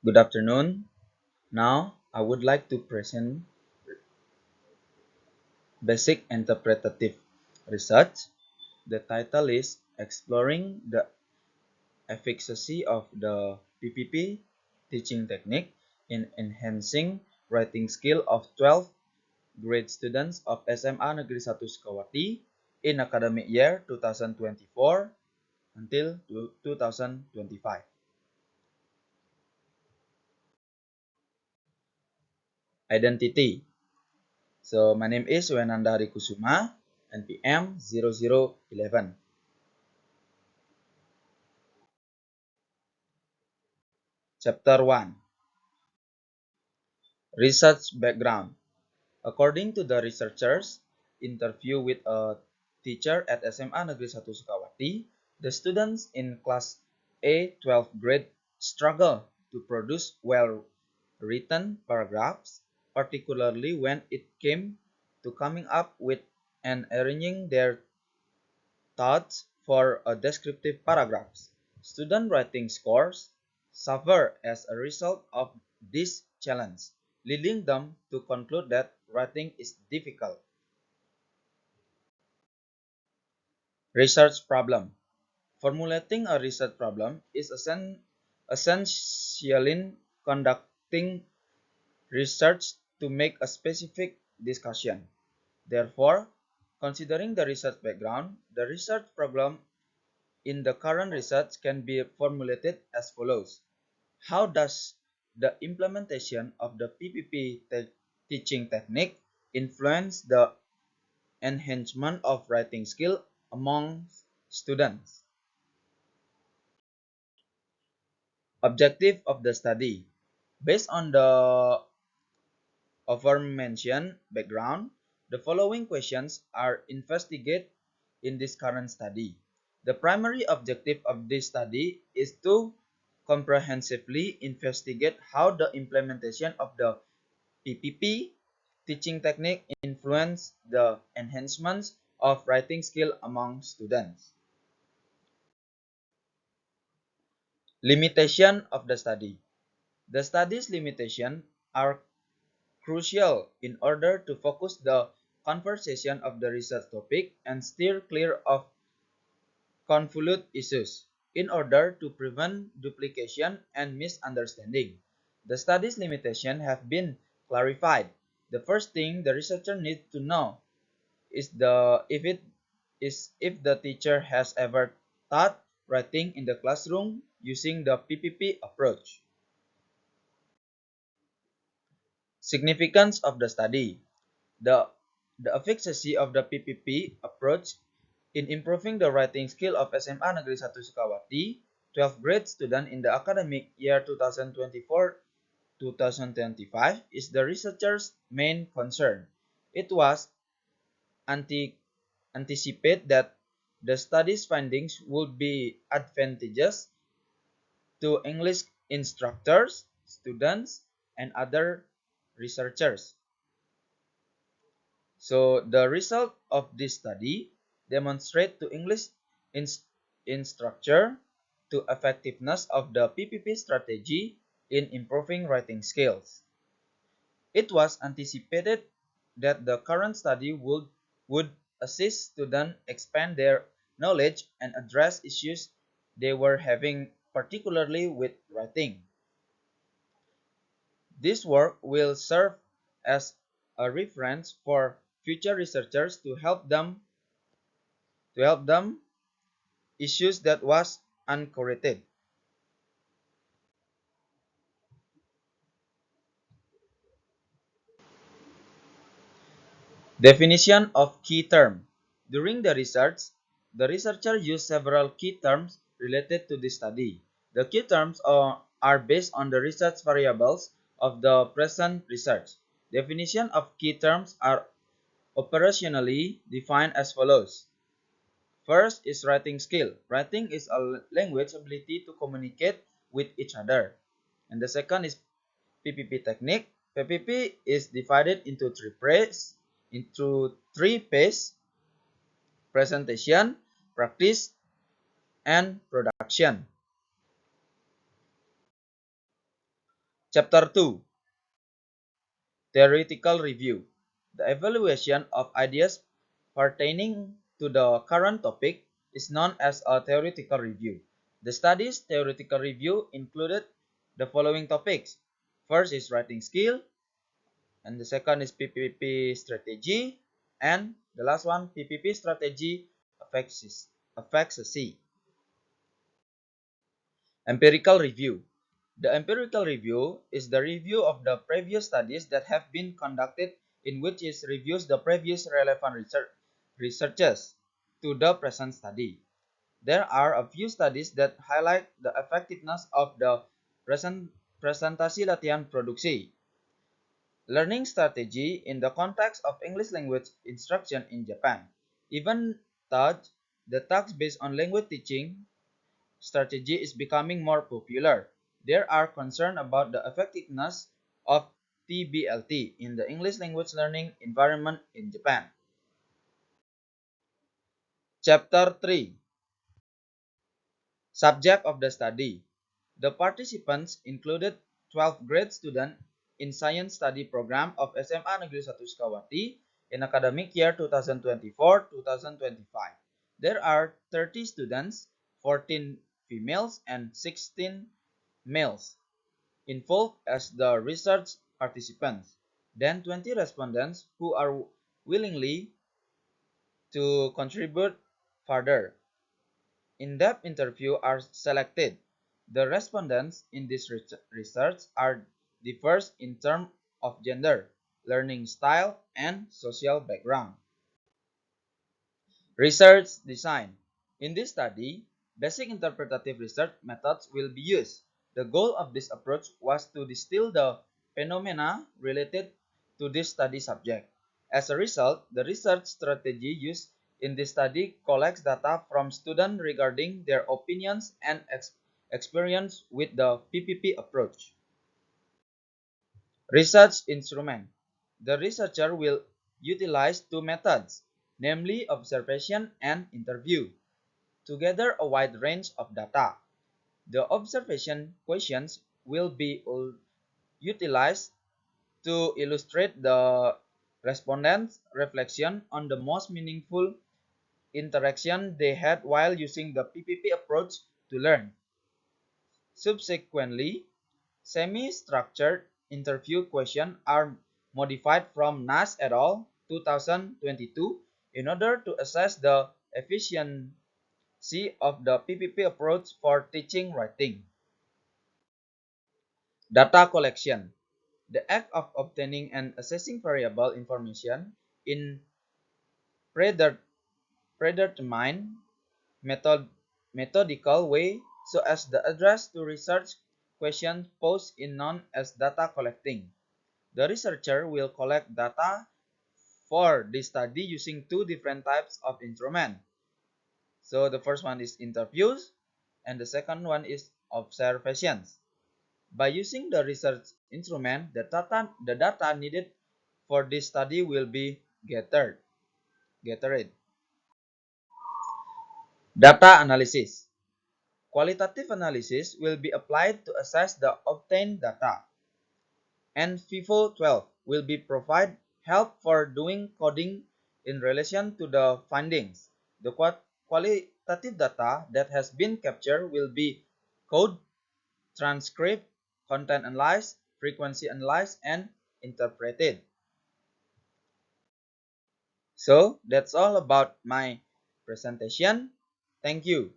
Good afternoon. Now, I would like to present basic interpretative research. The title is Exploring the Efficacy of the PPP Teaching Technique in Enhancing Writing Skill of 12th grade students of SMA Negeri 1 Sukawati in academic year 2024 until 2025. Identity. So my name is Nanda Arii NPM 0011. Chapter 1. Research Background. According to the researchers' interview with a teacher at SMA Negeri 1 Sukawati, the students in class A 12th grade struggle to produce well-written paragraphs, particularly when it came to coming up with and arranging their thoughts for a descriptive paragraphs. Student writing scores suffer as a result of this challenge, leading them to conclude that writing is difficult. Research problem. Formulating a research problem is essential in conducting research to make a specific discussion. Therefore, considering the research background, the research problem in the current research can be formulated as follows. How does the implementation of the PPP teaching technique influence the enhancement of writing skill among students? Objective of the study. Based on the aforementioned background, the following questions are investigated in this current study. The primary objective of this study is to comprehensively investigate how the implementation of the PPP teaching technique influence the enhancements of writing skill among students. Limitation of the study. The study's limitations are crucial in order to focus the conversation of the research topic and steer clear of convolute issues in order to prevent duplication and misunderstanding. The study's limitations have been clarified. The first thing the researcher needs to know is if the teacher has ever taught writing in the classroom using the PPP approach. Significance of the study. The, the efficacy of the PPP approach in improving the writing skill of SMA Negeri 1 Sukawati, 12th grade student in the academic year 2024-2025 is the researcher's main concern. It was anticipated that the study's findings would be advantageous to English instructors, students, and other researchers. So the result of this study demonstrate to English instructor to effectiveness of the PPP strategy in improving writing skills. It was anticipated that the current study would assist students expand their knowledge and address issues they were having, particularly with writing. This work will serve as a reference for future researchers to help them issues that was uncorrected. Definition of key term. During the research, the researcher used several key terms related to the study. The key terms are based on the research variables of the present research. Definition of key terms are operationally defined as follows. First is writing skill. Writing is a language ability to communicate with each other. And the second is PPP technique. PPP is divided into three phases: presentation, practice, and production. Chapter 2. Theoretical Review. The evaluation of ideas pertaining to the current topic is known as a theoretical review. The study's theoretical review included the following topics. First is writing skill, and the second is PPP strategy, and the last one, PPP strategy efficacy. Empirical review. The empirical review is the review of the previous studies that have been conducted, in which it reviews the previous relevant researches to the present study. There are a few studies that highlight the effectiveness of the presentasi latihan produksi learning strategy in the context of English language instruction in Japan. Even though the task based on language teaching strategy is becoming more popular, there are concerns about the effectiveness of TBLT in the English language learning environment in Japan. Chapter 3. Subject of the study. The participants included 12th grade students in Science Study Program of SMA Negeri 1 Sukawati in academic year 2024-2025. There are 30 students, 14 females and 16 males involved as the research participants, then 20 respondents who are willingly to contribute further. In-depth interviews are selected. The respondents in this research are diverse in terms of gender, learning style, and social background. Research design. In this study, basic interpretative research methods will be used. The goal of this approach was to distill the phenomena related to this study subject. As a result, the research strategy used in this study collects data from students regarding their opinions and experience with the PPP approach. Research instrument. The researcher will utilize two methods, namely observation and interview, to gather a wide range of data. The observation questions will be utilized to illustrate the respondents' reflection on the most meaningful interaction they had while using the PPP approach to learn. Subsequently, semi-structured interview questions are modified from Nas et al. 2022 in order to assess the efficiency of the PPP approach for teaching writing. Data collection. The act of obtaining and assessing variable information in predetermined methodical way so as the address to research questions posed in known as data collecting. The researcher will collect data for this study using two different types of instrument. So the first one is interviews and the second one is observations. By using the research instrument, the data needed for this study will be gathered. Data analysis. Qualitative analysis will be applied to assess the obtained data, and FIFO 12 will be provide help for doing coding in relation to the findings. The qualitative data that has been captured will be code, transcript, content analyzed, frequency analyzed, and interpreted. So that's all about my presentation. Thank you.